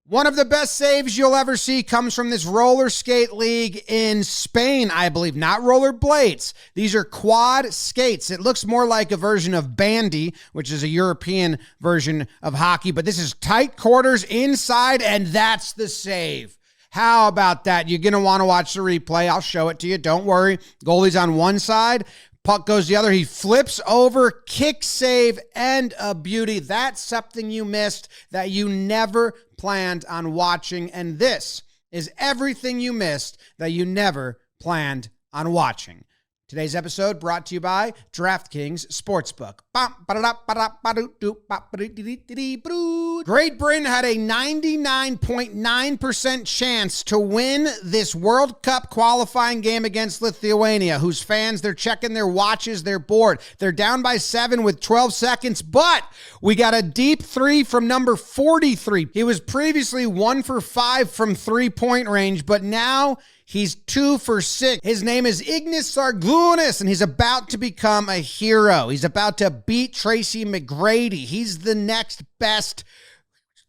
One of the best saves you'll ever see comes from this roller skate league in Spain, I believe. Not roller blades. These are quad skates. It looks more like a version of bandy, which is a European version of hockey, but this is tight quarters inside, and that's the save. How about that? You're going to want to watch the replay. I'll show it to you. Don't worry. Goalie's on one side. Puck goes the other. He flips over, kick save, and a beauty. That's something you missed that you never planned on watching. And this is everything you missed that you never planned on watching. Today's episode brought to you by DraftKings Sportsbook. Great Britain had a 99.9% chance to win this World Cup qualifying game against Lithuania, whose fans, they're checking their watches, they're bored. They're down by 7 with 12 seconds, but we got a deep three from number 43. He was previously 1 for 5 from three-point range, but now he's 2 for 6. His name is Ignas Sargunis, and he's about to become a hero. He's about to beat Tracy McGrady. He's the next best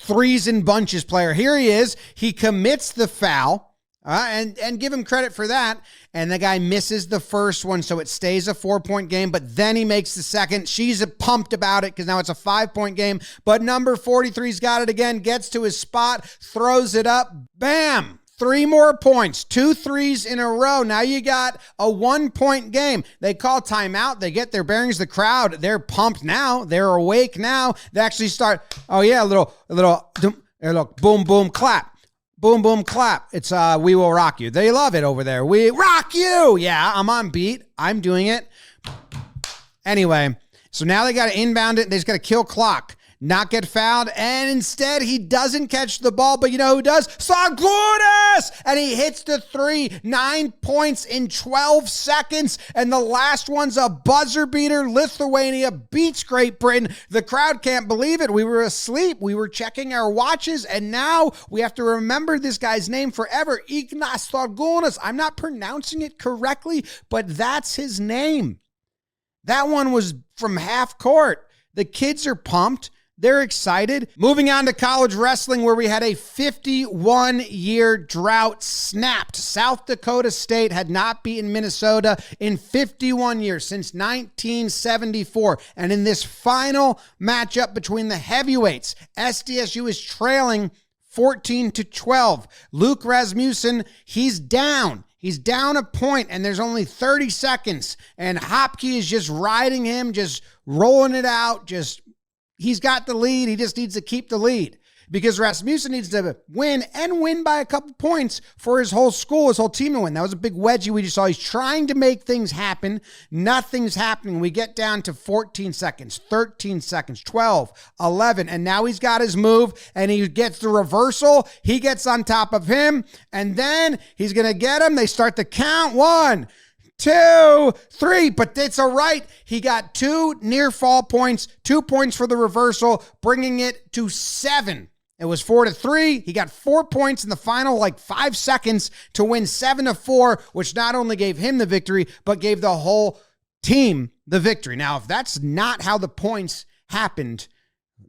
threes and bunches player. Here he is. He commits the foul, and give him credit for that. And the guy misses the first one, so it stays a 4-point game, but then he makes the second. She's pumped about it because now it's a 5-point game, but number 43's got it again, gets to his spot, throws it up, bam! 3 more points, 2 threes in a row. Now you got a 1-point game. They call timeout. They get their bearings. The crowd, they're pumped now. They're awake now. They actually start, oh yeah, a little, look, boom, boom, clap. Boom, boom, clap. It's We Will Rock You. They love it over there. We rock you. Yeah, I'm on beat. I'm doing it. Anyway, so now they got to inbound it. They just got to kill clock. Not get fouled, and instead he doesn't catch the ball, but you know who does? Sargunis! And he hits the 3, 9 points in 12 seconds, and the last one's a buzzer beater. Lithuania beats Great Britain. The crowd can't believe it. We were asleep. We were checking our watches, and now we have to remember this guy's name forever, Ignas Sargunis. I'm not pronouncing it correctly, but that's his name. That one was from half court. The kids are pumped. They're excited. Moving on to college wrestling, where we had a 51-year drought snapped. South Dakota State had not beaten Minnesota in 51 years, since 1974. And in this final matchup between the heavyweights, SDSU is trailing 14-12. Luke Rasmussen, he's down. He's down a point, and there's only 30 seconds. And Hopke is just riding him, just rolling it out, he's got the lead. He just needs to keep the lead because Rasmussen needs to win and win by a couple points for his whole school, his whole team to win. That was a big wedgie we just saw. He's trying to make things happen. Nothing's happening. We get down to 14 seconds, 13 seconds, 12, 11, and now he's got his move, and he gets the reversal. He gets on top of him, and then he's going to get him. They start the count. 1, 2, 3, but it's all right. He got 2 near fall points, 2 points for the reversal, bringing it to 7. It was 4-3. He got 4 points in the final 5 seconds to win 7-4, which not only gave him the victory, but gave the whole team the victory. Now, if that's not how the points happened,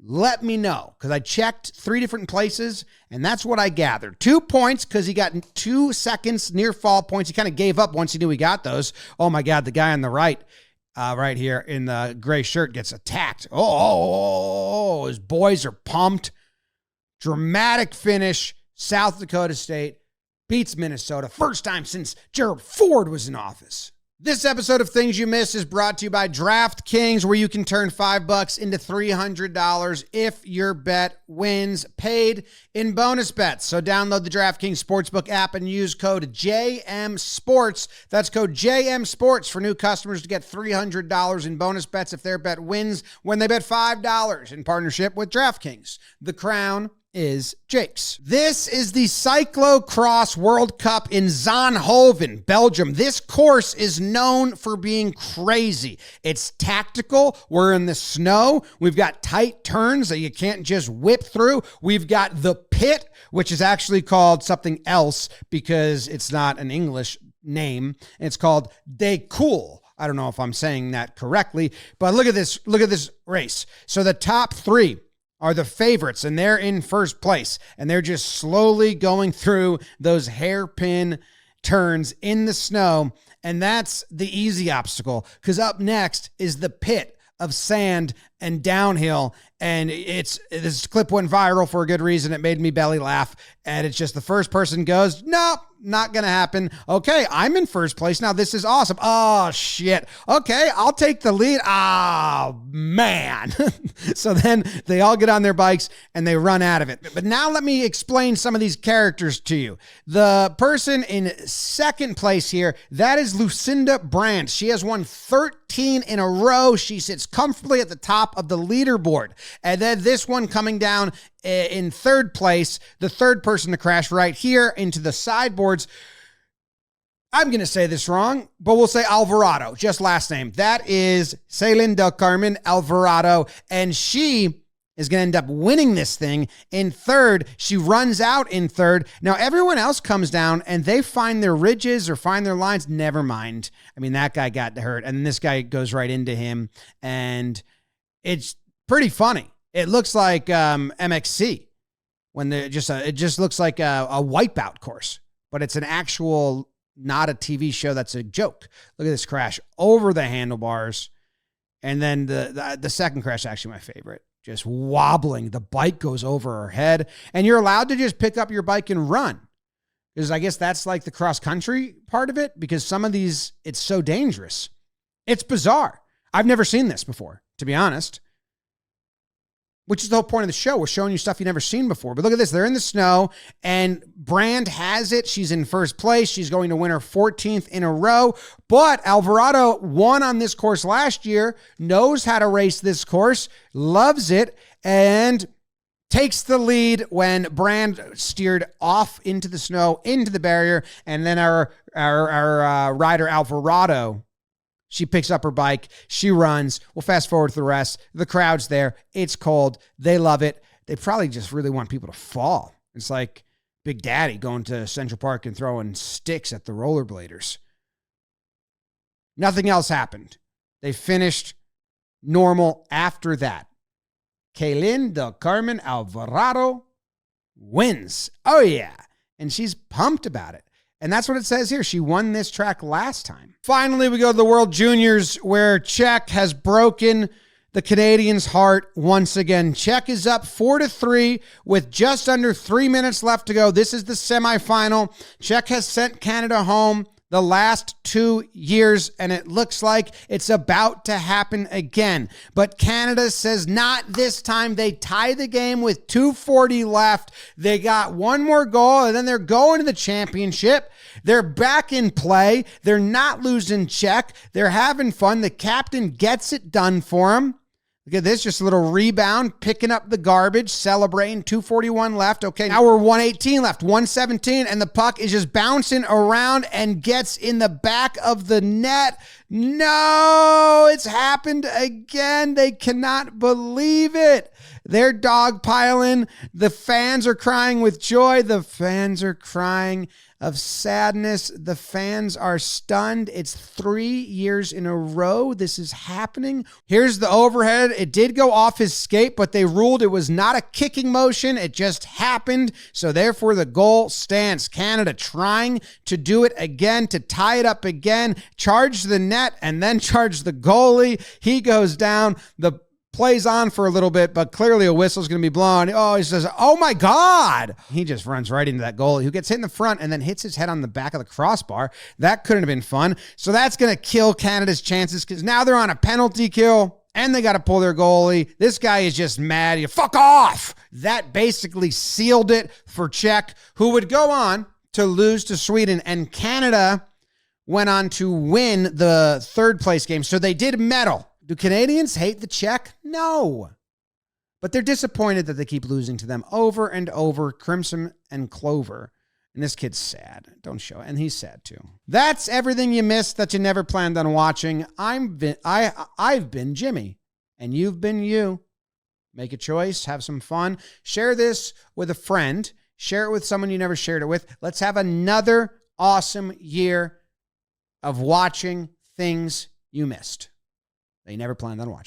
let me know, because I checked 3 different places, and that's what I gathered. 2 points because he got 2 seconds near fall points. He kind of gave up once he knew he got those. Oh, my God, the guy on the right here in the gray shirt gets attacked. Oh, his boys are pumped. Dramatic finish. South Dakota State beats Minnesota. First time since Gerald Ford was in office. This episode of Things You Missed is brought to you by DraftKings, where you can turn $5 into $300 if your bet wins, paid in bonus bets. So download the DraftKings Sportsbook app and use code JMSports. That's code JMSports for new customers to get $300 in bonus bets if their bet wins when they bet $5 in partnership with DraftKings. The crown is Jake's. This is the Cyclocross World Cup in Zonhoven, Belgium. This course is known for being crazy. It's tactical. We're in the snow. We've got tight turns that you can't just whip through. We've got the pit, which is actually called something else because it's not an English name. It's called De Cool. I don't know if I'm saying that correctly, but look at this race. So the top 3 are the favorites, and they're in first place, and they're just slowly going through those hairpin turns in the snow, and that's the easy obstacle, because up next is the pit of sand and downhill, and this clip went viral for a good reason. It made me belly laugh, and it's just the first person goes, nope, not gonna happen. Okay, I'm in first place now. This is awesome. Oh shit. Okay, I'll take the lead. Oh man. So then they all get on their bikes and they run out of it. But now let me explain some of these characters to you. The person in second place here, that is Lucinda Brandt. She has won 13 in a row. She sits comfortably at the top of the leaderboard. And then this one coming down in third place, the third person to crash right here into the sideboards. I'm going to say this wrong, but we'll say Alvarado, just last name. That is Celine del Carmen Alvarado, and she is going to end up winning this thing in third. She runs out in third. Now, everyone else comes down, and they find their ridges or find their lines. Never mind. I mean, that guy got hurt, and this guy goes right into him, and it's pretty funny. It looks like MXC when it just looks like a wipeout course, but it's an actual, not a TV show. That's a joke. Look at this crash over the handlebars. And then the second crash is actually my favorite. Just wobbling. The bike goes over her head, and you're allowed to just pick up your bike and run. Because I guess that's like the cross country part of it, because some of these, it's so dangerous. It's bizarre. I've never seen this before, to be honest. Which is the whole point of the show. We're showing you stuff you've never seen before. But look at this. They're in the snow, and Brand has it. She's in first place. She's going to win her 14th in a row. But Alvarado won on this course last year, knows how to race this course, loves it, and takes the lead when Brand steered off into the snow, into the barrier, and then our rider Alvarado, she picks up her bike. She runs. We'll fast forward to the rest. The crowd's there. It's cold. They love it. They probably just really want people to fall. It's like Big Daddy going to Central Park and throwing sticks at the rollerbladers. Nothing else happened. They finished normal after that. Celine del Carmen Alvarado wins. Oh, yeah. And she's pumped about it. And that's what it says here. She won this track last time. Finally, we go to the World Juniors, where Czech has broken the Canadians' heart once again. Czech is up 4-3 with just under 3 minutes left to go. This is the semifinal. Czech has sent Canada home the last 2 years, and it looks like it's about to happen again. But Canada says not this time. They tie the game with 2:40 left. They got one more goal, and then they're going to the championship. They're back in play. They're not losing Czech. They're having fun. The captain gets it done for them. Look at this, just a little rebound, picking up the garbage, celebrating. 2:41 left. Okay, now we're 1:18 left, 1:17, and the puck is just bouncing around and gets in the back of the net. No, it's happened again. They cannot believe it. They're dogpiling. The fans are crying with joy. The fans are crying of sadness. The fans are stunned. It's 3 years in a row this is happening. Here's the overhead. It did go off his skate, but they ruled it was not a kicking motion. It just happened. So therefore the goal stands. Canada trying to do it again, to tie it up again, charge the net, and then charge the goalie. He goes down. The plays on for a little bit, but clearly a whistle's going to be blown. Oh, he says, oh my God. He just runs right into that goalie, who gets hit in the front and then hits his head on the back of the crossbar. That couldn't have been fun. So that's going to kill Canada's chances, because now they're on a penalty kill and they got to pull their goalie. This guy is just mad. You fuck off. That basically sealed it for Czech, who would go on to lose to Sweden, and Canada went on to win the third place game. So they did medal. Do Canadians hate the Czech? No. But they're disappointed that they keep losing to them over and over, crimson and clover. And this kid's sad. Don't show it. And he's sad too. That's everything you missed that you never planned on watching. I've been Jimmy, and you've been you. Make a choice. Have some fun. Share this with a friend. Share it with someone you never shared it with. Let's have another awesome year of watching things you missed that you never planned on watching.